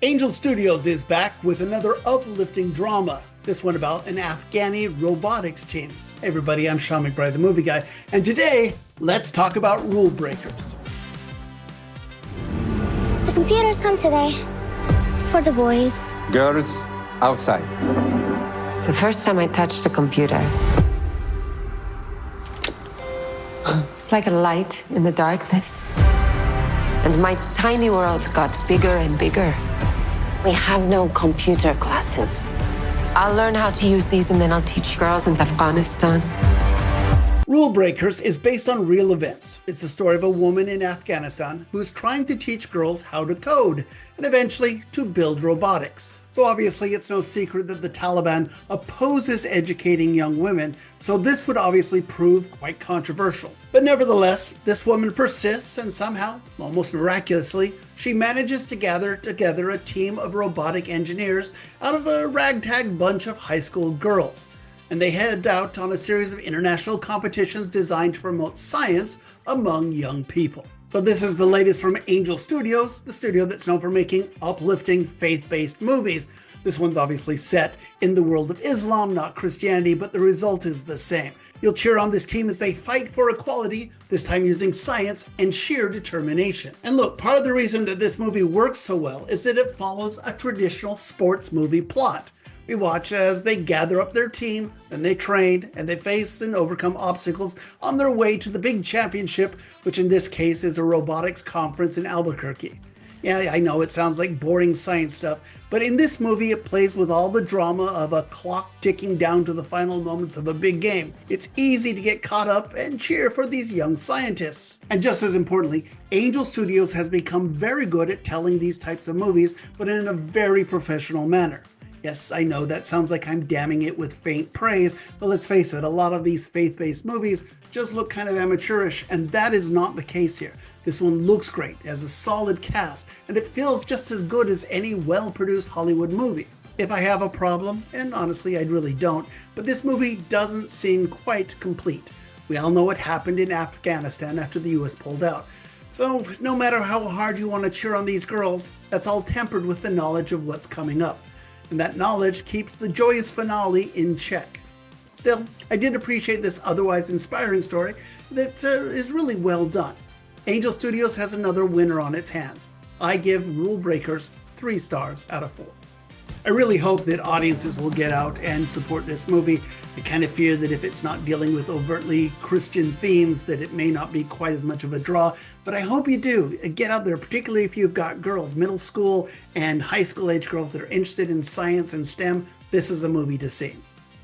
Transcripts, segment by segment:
Angel Studios is back with another uplifting drama, this one about an Afghani robotics team. Hey everybody, I'm Sean McBride, the movie guy, and today, let's talk about rule breakers. The computers come today. For the boys. Girls, outside. The first time I touched a computer, it's like a light in the darkness. And my tiny world got bigger and bigger. We have no computer classes. I'll learn how to use these and then I'll teach girls in Afghanistan. Rule Breakers is based on real events. It's the story of a woman in Afghanistan who is trying to teach girls how to code and eventually to build robotics. So obviously it's no secret that the Taliban opposes educating young women, so this would obviously prove quite controversial. But nevertheless, this woman persists and somehow, almost miraculously, she manages to gather together a team of robotic engineers out of a ragtag bunch of high school girls. And they head out on a series of international competitions designed to promote science among young people. So this is the latest from Angel Studios, the studio that's known for making uplifting faith-based movies. This one's obviously set in the world of Islam, not Christianity, but the result is the same. You'll cheer on this team as they fight for equality, this time using science and sheer determination. And look, part of the reason that this movie works so well is that it follows a traditional sports movie plot. We watch as they gather up their team, then they train, and they face and overcome obstacles on their way to the big championship, which in this case is a robotics conference in Albuquerque. Yeah, I know it sounds like boring science stuff, but in this movie it plays with all the drama of a clock ticking down to the final moments of a big game. It's easy to get caught up and cheer for these young scientists. And just as importantly, Angel Studios has become very good at telling these types of movies, but in a very professional manner. Yes, I know that sounds like I'm damning it with faint praise, but let's face it, a lot of these faith-based movies just look kind of amateurish, and that is not the case here. This one looks great, has a solid cast, and it feels just as good as any well-produced Hollywood movie. If I have a problem, and honestly I really don't, but this movie doesn't seem quite complete. We all know what happened in Afghanistan after the US pulled out. So no matter how hard you want to cheer on these girls, that's all tempered with the knowledge of what's coming up. And that knowledge keeps the joyous finale in check. Still, I did appreciate this otherwise inspiring story that is really well done. Angel Studios has another winner on its hand. I give Rule Breakers 3 stars out of 4. I really hope that audiences will get out and support this movie. I kind of fear that if it's not dealing with overtly Christian themes, that it may not be quite as much of a draw, but I hope you do. Get out there, particularly if you've got girls, middle school and high school age girls that are interested in science and STEM. This is a movie to see.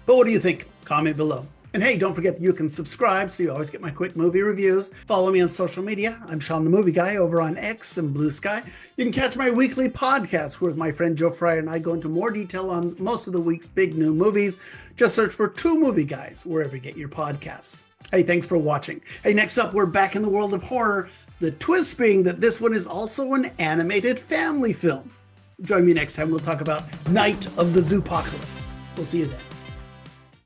But what do you think? Comment below. And hey, don't forget that you can subscribe so you always get my quick movie reviews. Follow me on social media. I'm Sean the Movie Guy over on X and Blue Sky. You can catch my weekly podcast where my friend Joe Fryer and I go into more detail on most of the week's big new movies. Just search for Two Movie Guys wherever you get your podcasts. Hey, thanks for watching. Hey, next up, we're back in the world of horror. The twist being that this one is also an animated family film. Join me next time. We'll talk about Night of the Zoopocalypse. We'll see you then.